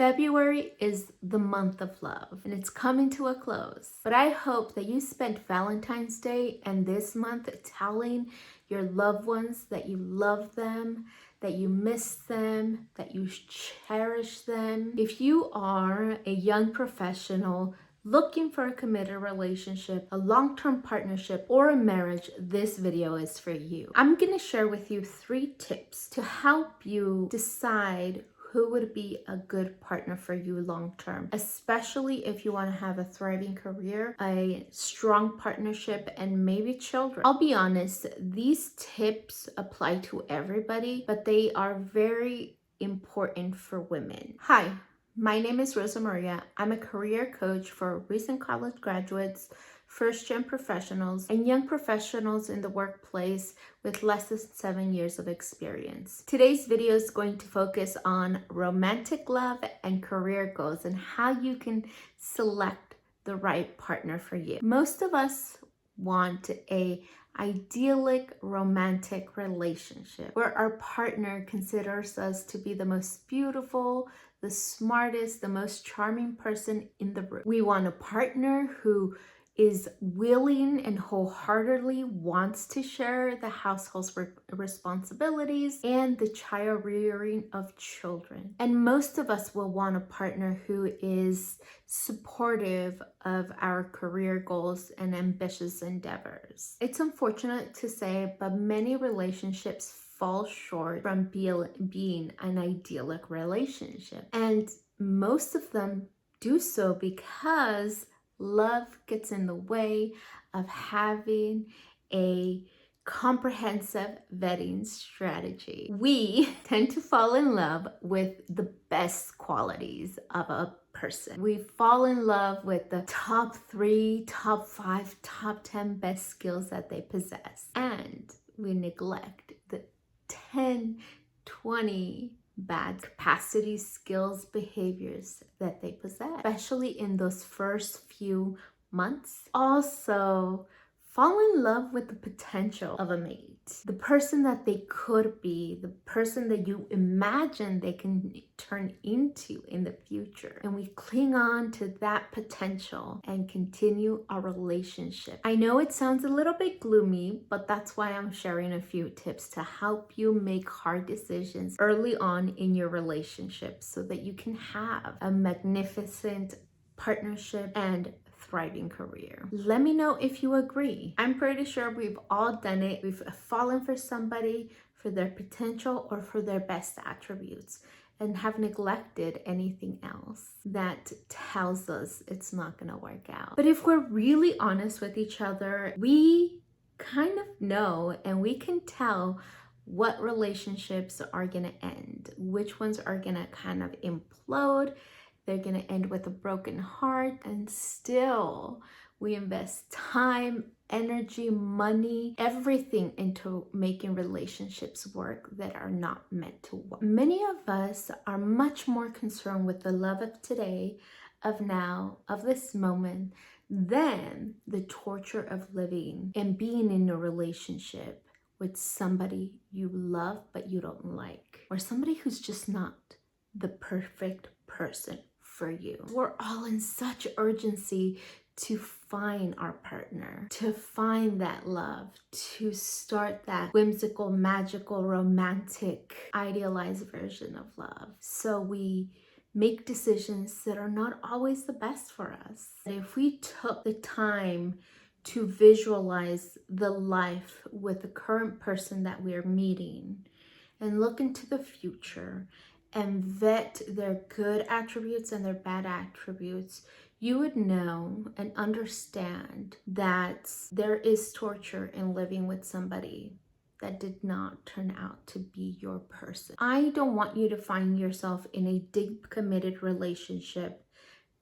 February is the month of love and it's coming to a close. But I hope that you spent Valentine's Day and this month telling your loved ones that you love them, that you miss them, that you cherish them. If you are a young professional looking for a committed relationship, a long-term partnership, or a marriage, this video is for you. I'm gonna share with you 3 tips to help you decide who would be a good partner for you long term, especially if you want to have a thriving career, a strong partnership, and maybe children. I'll be honest, these tips apply to everybody, but they are very important for women. Hi, my name is Rosamaria. I'm a career coach for recent college graduates, first-gen professionals, and young professionals in the workplace with less than 7 years of experience. Today's video is going to focus on romantic love and career goals and how you can select the right partner for you. Most of us want a idyllic romantic relationship where our partner considers us to be the most beautiful, the smartest, the most charming person in the room. We want a partner who is willing and wholeheartedly wants to share the household's responsibilities and the child rearing of children. And most of us will want a partner who is supportive of our career goals and ambitious endeavors. It's unfortunate to say, but many relationships fall short from being an idyllic relationship. And most of them do so because love gets in the way of having a comprehensive vetting strategy. We tend to fall in love with the best qualities of a person. We fall in love with the top 3, top 5, top 10 best skills that they possess. And we neglect the 10, 20 bad capacities, skills, behaviors that they possess, especially in those first few months. Also, fall in love with the potential of a mate, the person that they could be, the person that you imagine they can turn into in the future. And we cling on to that potential and continue our relationship. I know it sounds a little bit gloomy, but that's why I'm sharing a few tips to help you make hard decisions early on in your relationship so that you can have a magnificent partnership and thriving career. Let me know if you agree. I'm pretty sure we've all done it. We've fallen for somebody for their potential or for their best attributes and have neglected anything else that tells us it's not gonna work out. But if we're really honest with each other, we kind of know and we can tell what relationships are gonna end, which ones are gonna kind of implode. They're gonna end with a broken heart, and still we invest time, energy, money, everything into making relationships work that are not meant to work. Many of us are much more concerned with the love of today, of now, of this moment, than the torture of living and being in a relationship with somebody you love but you don't like, or somebody who's just not the perfect person for you. We're all in such urgency to find our partner, to find that love, to start that whimsical, magical, romantic, idealized version of love. So we make decisions that are not always the best for us. If we took the time to visualize the life with the current person that we're meeting and look into the future and vet their good attributes and their bad attributes, you would know and understand that there is torture in living with somebody that did not turn out to be your person. I don't want you to find yourself in a deep, committed relationship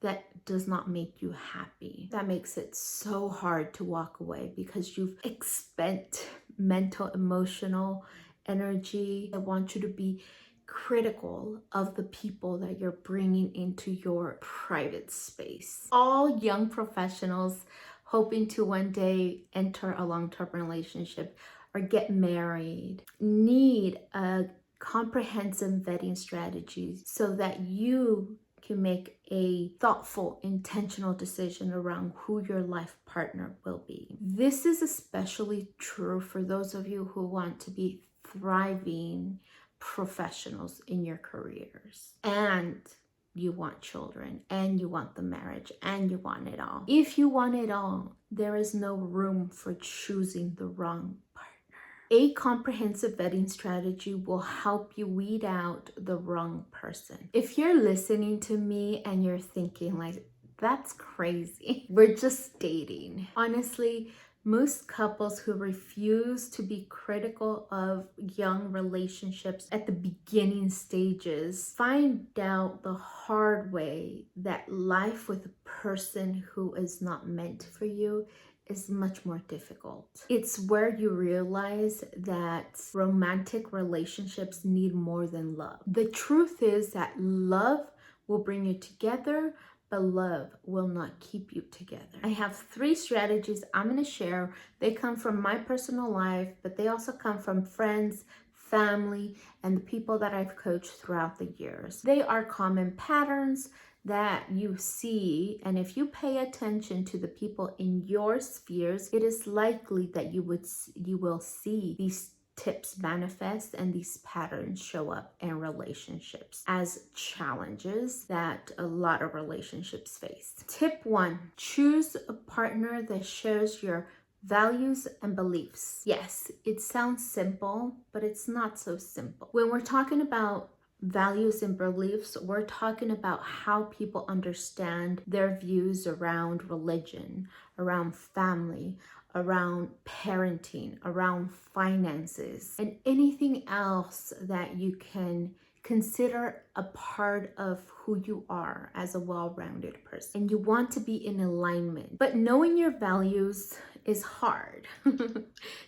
that does not make you happy. That makes it so hard to walk away because you've expended mental, emotional energy. I want you to be critical of the people that you're bringing into your private space. All young professionals hoping to one day enter a long-term relationship or get married need a comprehensive vetting strategy so that you to make a thoughtful, intentional decision around who your life partner will be. This is especially true for those of you who want to be thriving professionals in your careers, and you want children, and you want the marriage, and you want it all. If you want it all, there is no room for choosing the wrong partner. A comprehensive vetting strategy will help you weed out the wrong person. If you're listening to me and you're thinking like, that's crazy, we're just dating. Honestly, most couples who refuse to be critical of young relationships at the beginning stages find out the hard way that life with a person who is not meant for you is much more difficult. It's where you realize that romantic relationships need more than love. The truth is that love will bring you together, but love will not keep you together. I have 3 strategies I'm going to share. They come from my personal life, but they also come from friends, family, and the people that I've coached throughout the years. They are common patterns that you see, and if you pay attention to the people in your spheres, it is likely that you will see these tips manifest and these patterns show up in relationships as challenges that a lot of relationships face. Tip 1, choose a partner that shares your values and beliefs. Yes, it sounds simple, but it's not so simple. When we're talking about values and beliefs, we're talking about how people understand their views around religion, around family, around parenting, around finances, and anything else that you can consider a part of who you are as a well-rounded person. And you want to be in alignment. But knowing your values is hard.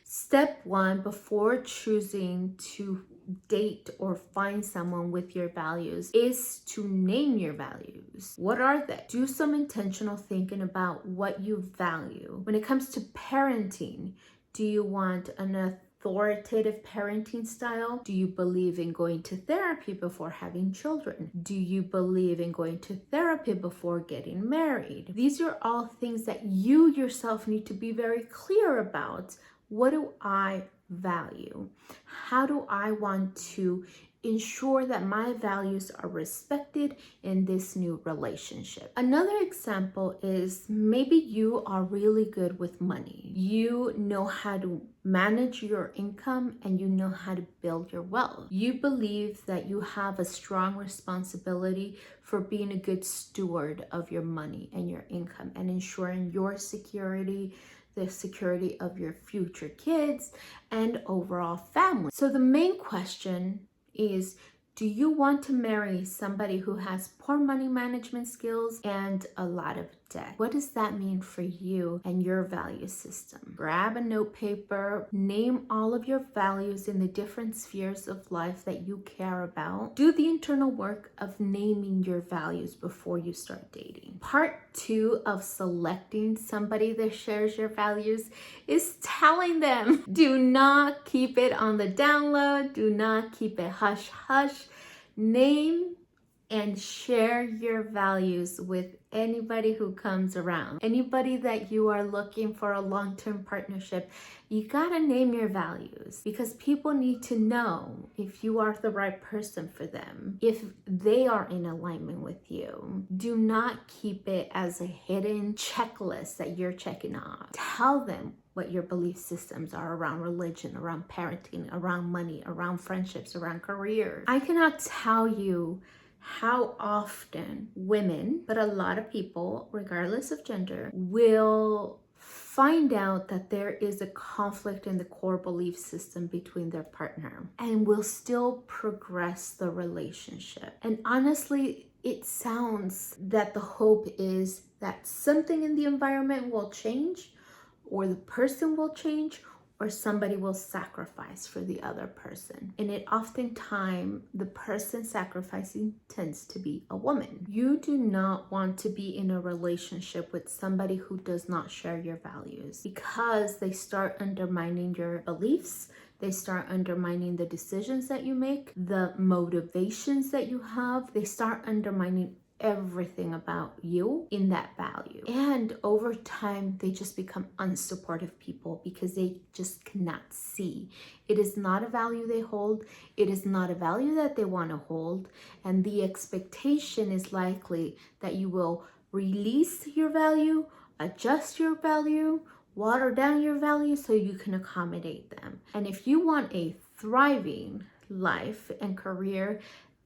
Step 1, before choosing to date or find someone with your values, is to name your values. What are they? Do some intentional thinking about what you value. When it comes to parenting, do you want an authoritative parenting style? Do you believe in going to therapy before having children? Do you believe in going to therapy before getting married? These are all things that you yourself need to be very clear about. What do I value? How do I want to ensure that my values are respected in this new relationship? Another example is maybe you are really good with money. You know how to manage your income and you know how to build your wealth. You believe that you have a strong responsibility for being a good steward of your money and your income and ensuring your security, the security of your future kids, and overall family. So the main question is, do you want to marry somebody who has poor money management skills and a lot of debt? What does that mean for you and your value system? Grab a note paper, name all of your values in the different spheres of life that you care about. Do the internal work of naming your values before you start dating. Part 2 of selecting somebody that shares your values is telling them. Do not keep it on the down low. Do not keep it hush hush. Name and share your values with anybody who comes around. Anybody that you are looking for a long-term partnership, you gotta name your values, because people need to know if you are the right person for them, if they are in alignment with you. Do not keep it as a hidden checklist that you're checking off. Tell them what your belief systems are around religion, around parenting, around money, around friendships, around careers. I cannot tell you how often women, but a lot of people, regardless of gender, will find out that there is a conflict in the core belief system between their partner and will still progress the relationship. And honestly, it sounds that the hope is that something in the environment will change, or the person will change, or somebody will sacrifice for the other person. And it oftentimes, the person sacrificing tends to be a woman. You do not want to be in a relationship with somebody who does not share your values, because they start undermining your beliefs. They start undermining the decisions that you make, the motivations that you have. They start undermining everything about you in that value. And over time, they just become unsupportive people because they just cannot see. It is not a value they hold. It is not a value that they want to hold. And the expectation is likely that you will release your value, adjust your value, water down your value so you can accommodate them. And if you want a thriving life and career,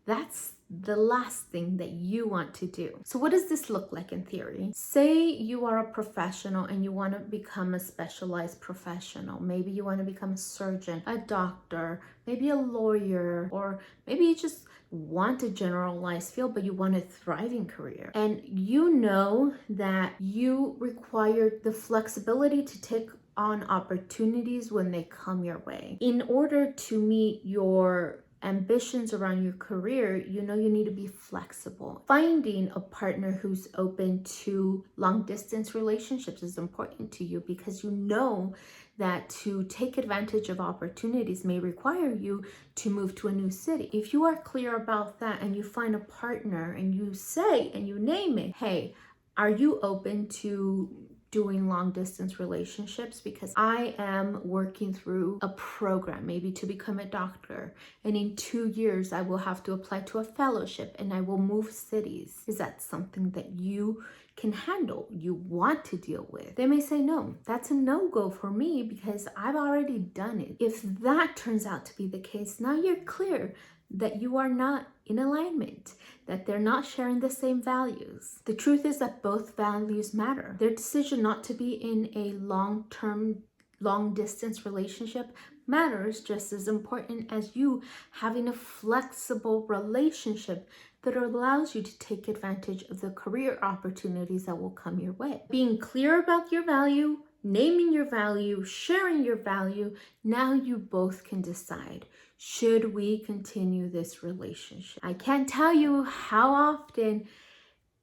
that's the last thing that you want to do. So what does this look like in theory? Say you are a professional and you want to become a specialized professional. Maybe you want to become a surgeon, a doctor, maybe a lawyer, or maybe you just want a generalized field, but you want a thriving career. And you know that you require the flexibility to take on opportunities when they come your way. In order to meet your ambitions around your career, you know you need to be flexible. Finding a partner who's open to long distance relationships is important to you because you know that to take advantage of opportunities may require you to move to a new city. If you are clear about that and you find a partner and you say and you name it, hey, are you open to doing long distance relationships? Because I am working through a program, maybe to become a doctor. And in 2 years, I will have to apply to a fellowship and I will move cities. Is that something that you can handle, you want to deal with? They may say, no, that's a no-go for me because I've already done it. If that turns out to be the case, now you're clear that you are not in alignment, that they're not sharing the same values. The truth is that both values matter. Their decision not to be in a long-term, long-distance relationship matters just as important as you having a flexible relationship that allows you to take advantage of the career opportunities that will come your way. Being clear about your value, naming your value, sharing your value, now you both can decide, should we continue this relationship? I can't tell you how often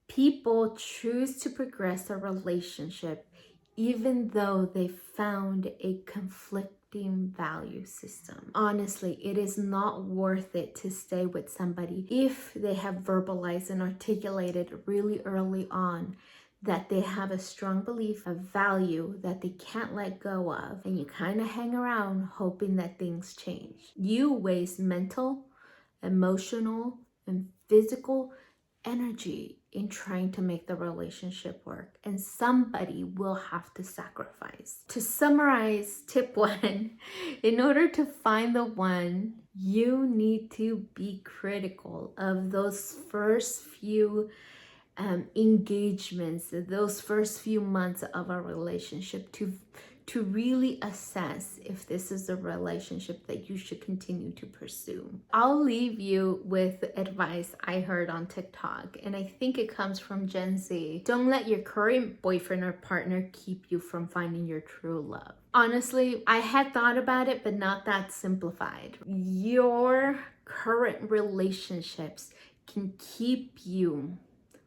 people choose to progress a relationship even though they found a conflicting value system. Honestly, it is not worth it to stay with somebody if they have verbalized and articulated really early on that they have a strong belief, a value that they can't let go of, and you kind of hang around hoping that things change. You waste mental, emotional, and physical energy in trying to make the relationship work, and somebody will have to sacrifice. To summarize tip 1, in order to find the one, you need to be critical of those first few engagements, those first few months of a relationship to really assess if this is a relationship that you should continue to pursue. I'll leave you with advice I heard on TikTok, and I think it comes from Gen Z. Don't let your current boyfriend or partner keep you from finding your true love. Honestly, I had thought about it, but not that simplified. Your current relationships can keep you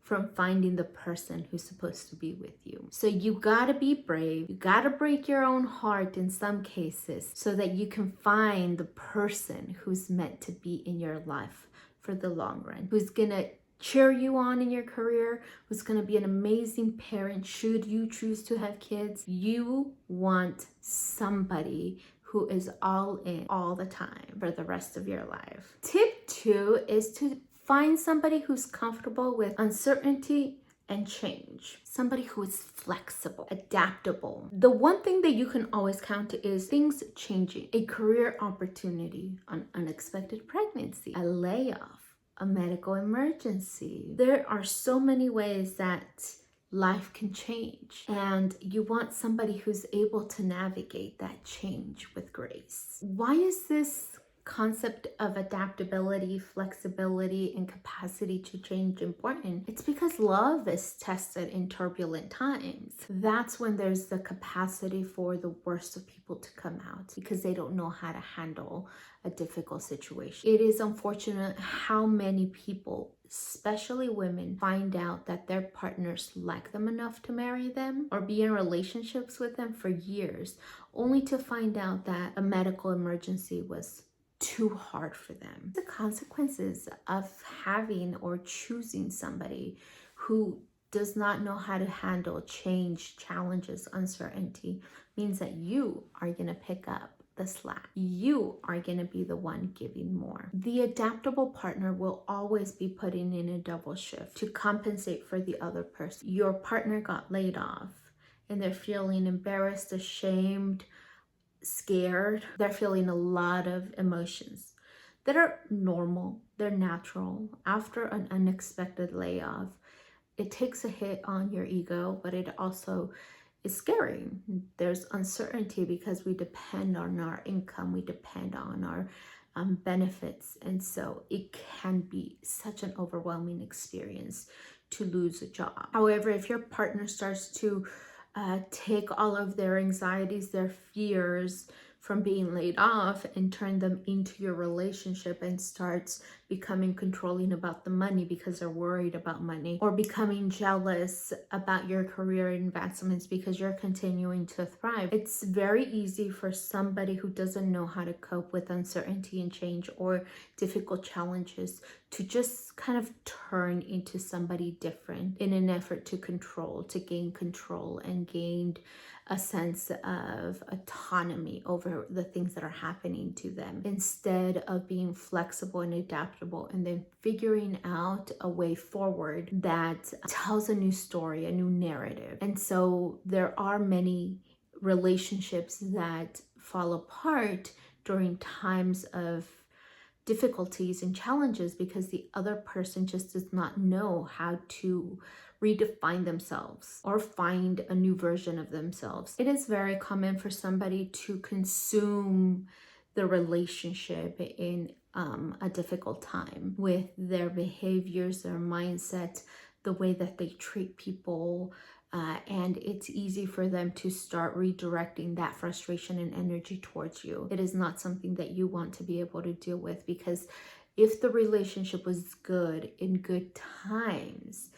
from finding the person who's supposed to be with you. So you gotta be brave. You gotta break your own heart in some cases so that you can find the person who's meant to be in your life for the long run, who's gonna cheer you on in your career, who's gonna be an amazing parent should you choose to have kids. You want somebody who is all in all the time for the rest of your life. Tip 2 is to find somebody who's comfortable with uncertainty and change. Somebody who is flexible, adaptable. The one thing that you can always count is things changing. A career opportunity, an unexpected pregnancy, a layoff, a medical emergency. There are so many ways that life can change, and you want somebody who's able to navigate that change with grace. Why is this concept of adaptability, flexibility, and capacity to change important? It's because love is tested in turbulent times. That's when there's the capacity for the worst of people to come out because they don't know how to handle a difficult situation. It is unfortunate how many people, especially women, find out that their partners like them enough to marry them or be in relationships with them for years, only to find out that a medical emergency was too hard for them. The consequences of having or choosing somebody who does not know how to handle change, challenges, uncertainty means that you are going to pick up the slack. You are going to be the one giving more. The adaptable partner will always be putting in a double shift to compensate for the other person. Your partner got laid off and they're feeling embarrassed, ashamed, scared. They're feeling a lot of emotions that are normal, they're natural. After an unexpected layoff, it takes a hit on your ego, but it also is scary. There's uncertainty because we depend on our income, we depend on our benefits. And so it can be such an overwhelming experience to lose a job. However, if your partner starts to take all of their anxieties, their fears from being laid off and turn them into your relationship and starts becoming controlling about the money because they're worried about money, or becoming jealous about your career advancements because you're continuing to thrive. It's very easy for somebody who doesn't know how to cope with uncertainty and change or difficult challenges to just kind of turn into somebody different in an effort to gain control and gain a sense of autonomy over the things that are happening to them, instead of being flexible and adaptable and then figuring out a way forward that tells a new story, a new narrative. And so there are many relationships that fall apart during times of difficulties and challenges because the other person just does not know how to redefine themselves or find a new version of themselves. It is very common for somebody to consume the relationship in a difficult time with their behaviors, their mindset, the way that they treat people. And it's easy for them to start redirecting that frustration and energy towards you. It is not something that you want to be able to deal with, because if the relationship was good in good times,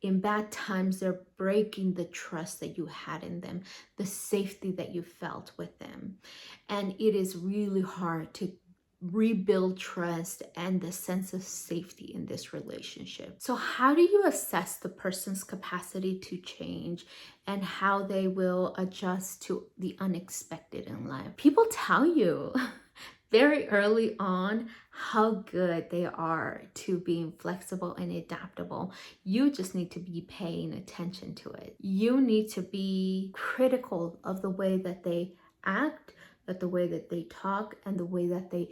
in bad times, they're breaking the trust that you had in them, the safety that you felt with them. And it is really hard to rebuild trust and the sense of safety in this relationship. So how do you assess the person's capacity to change and how they will adjust to the unexpected in life? People tell you very early on how good they are to being flexible and adaptable. You just need to be paying attention to it. You need to be critical of the way that they act, that the way that they talk, and the way that they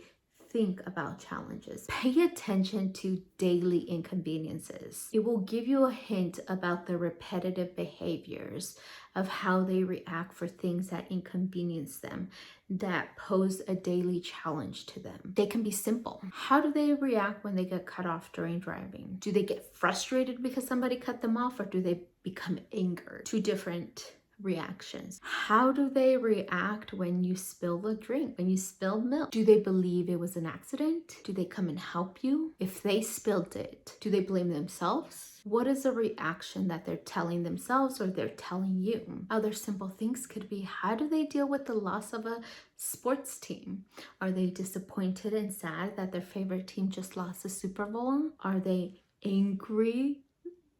think about challenges. Pay attention to daily inconveniences. It will give you a hint about the repetitive behaviors of how they react for things that inconvenience them, that pose a daily challenge to them. They can be simple. How do they react when they get cut off during driving? Do they get frustrated because somebody cut them off, or do they become angered? Two different reactions. How do they react when you spill a drink, when you spill milk? Do they believe it was an accident? Do they come and help you? If they spilled it, do they blame themselves? What is a reaction that they're telling themselves or they're telling you? Other simple things could be, how do they deal with the loss of a sports team? Are they disappointed and sad that their favorite team just lost the Super Bowl? Are they angry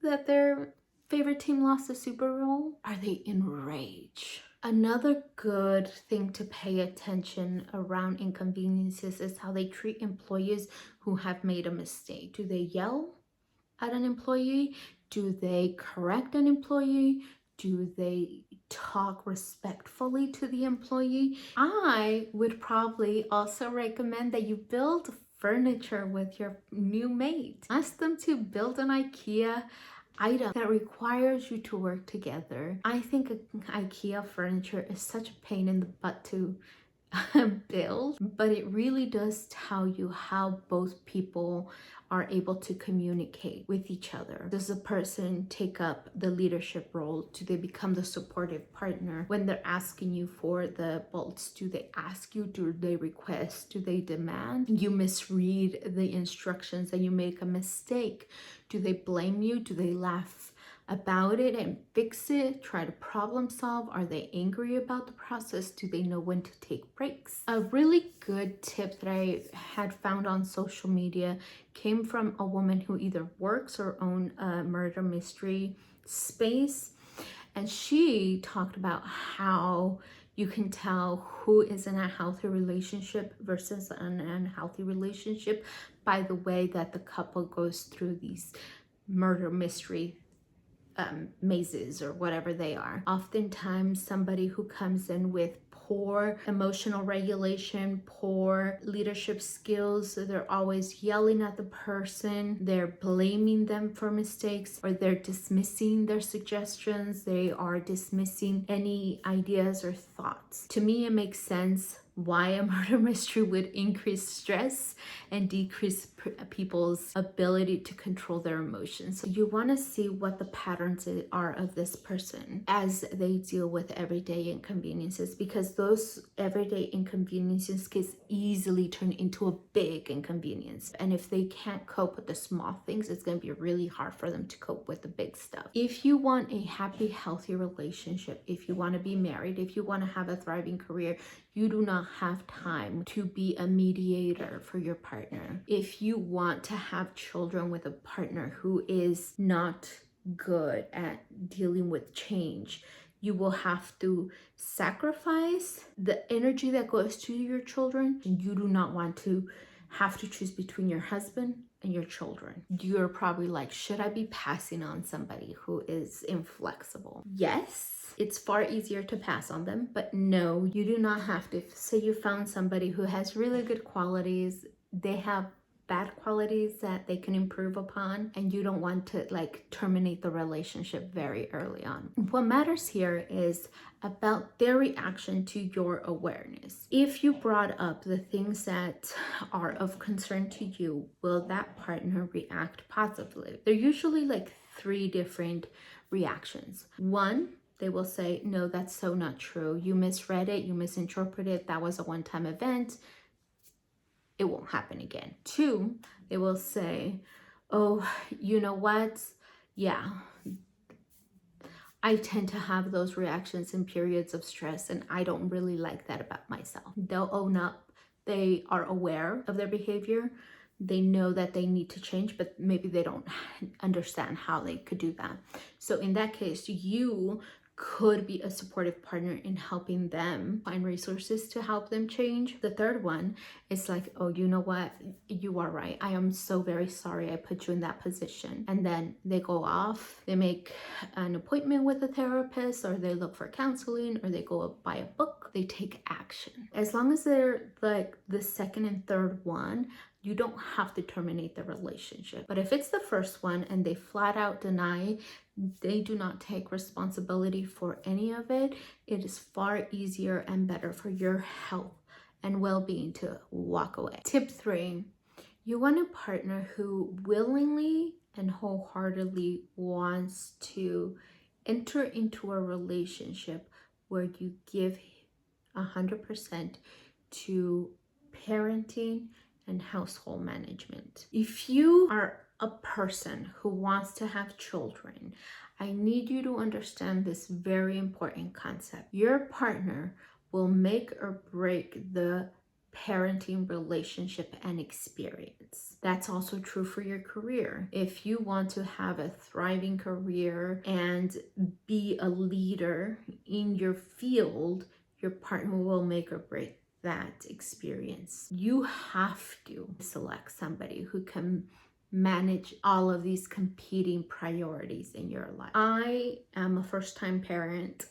that their favorite team lost the Super Bowl? Are they enraged? Another good thing to pay attention around inconveniences is how they treat employees who have made a mistake. Do they yell at an employee? Do they correct an employee? Do they talk respectfully to the employee? I would probably also recommend that you build furniture with your new mate. Ask them to build an IKEA item that requires you to work together. I think IKEA furniture is such a pain in the butt to build, but it really does tell you how both people are able to communicate with each other. Does a person take up the leadership role? Do they become the supportive partner? When they're asking you for the bolts, do they ask you? Do they request? Do they demand? You misread the instructions and you make a mistake. Do they blame you? Do they laugh about it and fix it, try to problem solve? Are they angry about the process? Do they know when to take breaks? A really good tip that I had found on social media came from a woman who either works or owns a murder mystery space. And she talked about how you can tell who is in a healthy relationship versus an unhealthy relationship by the way that the couple goes through these murder mystery mazes or whatever they are. Oftentimes, somebody who comes in with poor emotional regulation, poor leadership skills, so they're always yelling at the person, they're blaming them for mistakes, or they're dismissing their suggestions, they are dismissing any ideas or thoughts. To me, it makes sense why a murder mystery would increase stress and decrease people's ability to control their emotions. So you want to see what the patterns are of this person as they deal with everyday inconveniences, because those everyday inconveniences can easily turn into a big inconvenience. And if they can't cope with the small things, it's going to be really hard for them to cope with the big stuff. If you want a happy, healthy relationship, if you want to be married, if you want to have a thriving career, you do not have time to be a mediator for your partner. If you want to have children with a partner who is not good at dealing with change, you will have to sacrifice the energy that goes to your children. And you do not want to have to choose between your husband and your children. You're probably like, should I be passing on somebody who is inflexible? Yes. It's far easier to pass on them, but no, you do not have to. Say you found somebody who has really good qualities, they have bad qualities that they can improve upon, and you don't want to like terminate the relationship very early on. What matters here is about their reaction to your awareness. If you brought up the things that are of concern to you, will that partner react positively? They're usually like 3 different reactions. 1, they will say, no, that's so not true. You misread it, you misinterpreted it, that was a one-time event. It won't happen again. 2, they will say, oh, you know what? Yeah, I tend to have those reactions in periods of stress, and I don't really like that about myself. They'll own up. They are aware of their behavior. They know that they need to change, but maybe they don't understand how they could do that. So in that case, you could be a supportive partner in helping them find resources to help them change. The 3rd one is like, oh, you know what? You are right. I am so very sorry I put you in that position. And then they go off, they make an appointment with a therapist, or they look for counseling, or they go buy a book, they take action. As long as they're like the 2nd and 3rd one, you don't have to terminate the relationship. But if it's the 1st one and they flat out deny, they do not take responsibility for any of it, it is far easier and better for your health and well-being to walk away. Tip 3, you want a partner who willingly and wholeheartedly wants to enter into a relationship where you give 100% to parenting and household management. If you are a person who wants to have children, I need you to understand this very important concept. Your partner will make or break the parenting relationship and experience. That's also true for your career. If you want to have a thriving career and be a leader in your field, your partner will make or break that experience. You have to select somebody who can manage all of these competing priorities in your life. I am a first-time parent.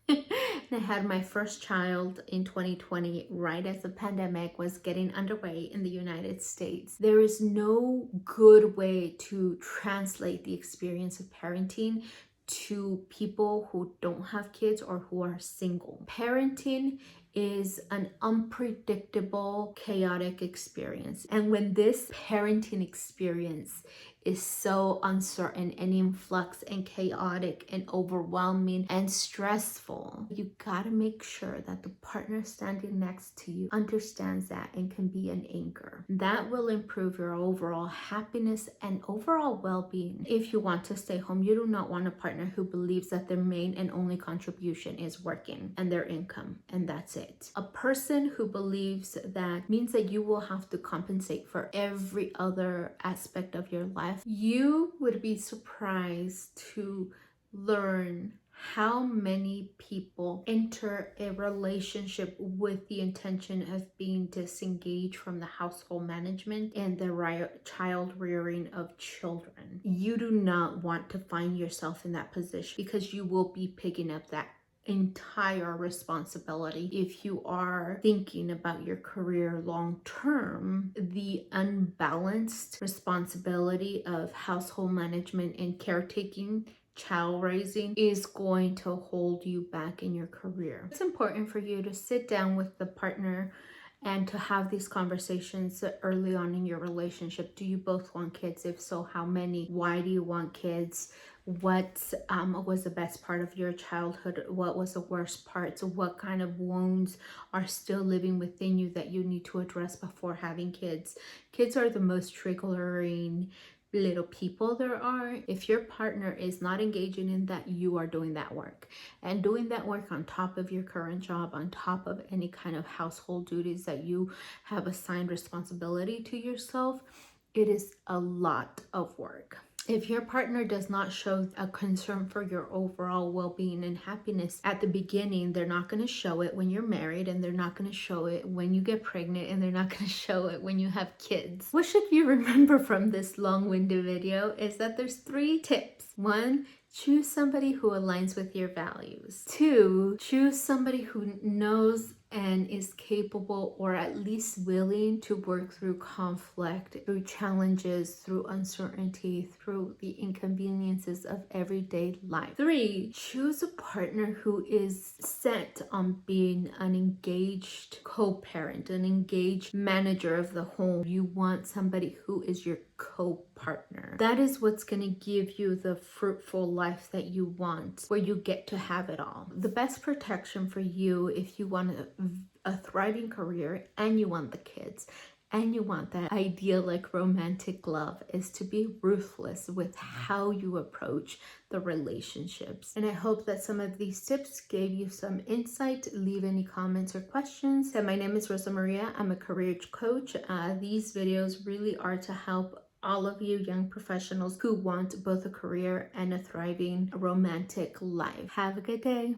And I had my first child in 2020, right as the pandemic was getting underway in the United States. There is no good way to translate the experience of parenting to people who don't have kids or who are single. Parenting is an unpredictable, chaotic experience. And when this parenting experience is so uncertain and in flux and chaotic and overwhelming and stressful. You gotta make sure that the partner standing next to you understands that and can be an anchor. That will improve your overall happiness and overall well-being. If you want to stay home, you do not want a partner who believes that their main and only contribution is working and their income, and that's it. A person who believes that means that you will have to compensate for every other aspect of your life. You would be surprised to learn how many people enter a relationship with the intention of being disengaged from the household management and the child rearing of children. You do not want to find yourself in that position, because you will be picking up that entire responsibility. If you are thinking about your career long term, the unbalanced responsibility of household management and caretaking, child raising, is going to hold you back in your career. It's important for you to sit down with the partner and to have these conversations early on in your relationship. Do you both want kids? If so, how many? Why do you want kids? What was the best part of your childhood? What was the worst part? So what kind of wounds are still living within you that you need to address before having kids? Kids are the most triggering little people there are. If your partner is not engaging in that, you are doing that work. And doing that work on top of your current job, on top of any kind of household duties that you have assigned responsibility to yourself, it is a lot of work. If your partner does not show a concern for your overall well-being and happiness at the beginning, they're not going to show it when you're married, and they're not going to show it when you get pregnant, and they're not going to show it when you have kids. What should you remember from this long-winded video is that there's 3 tips. 1, choose somebody who aligns with your values. 2, choose somebody who knows and is capable, or at least willing, to work through conflict, through challenges, through uncertainty, through the inconveniences of everyday life. 3, choose a partner who is set on being an engaged co-parent, an engaged manager of the home. You want somebody who is your co-partner. That is what's going to give you the fruitful life that you want, where you get to have it all. The best protection for you, if you want a thriving career and you want the kids and you want that idyllic romantic love, is to be ruthless with how you approach the relationships. And I hope that some of these tips gave you some insight. Leave any comments or questions. So my name is Rosamaria. I'm a career coach. These videos really are to help all of you young professionals who want both a career and a thriving romantic life. Have a good day.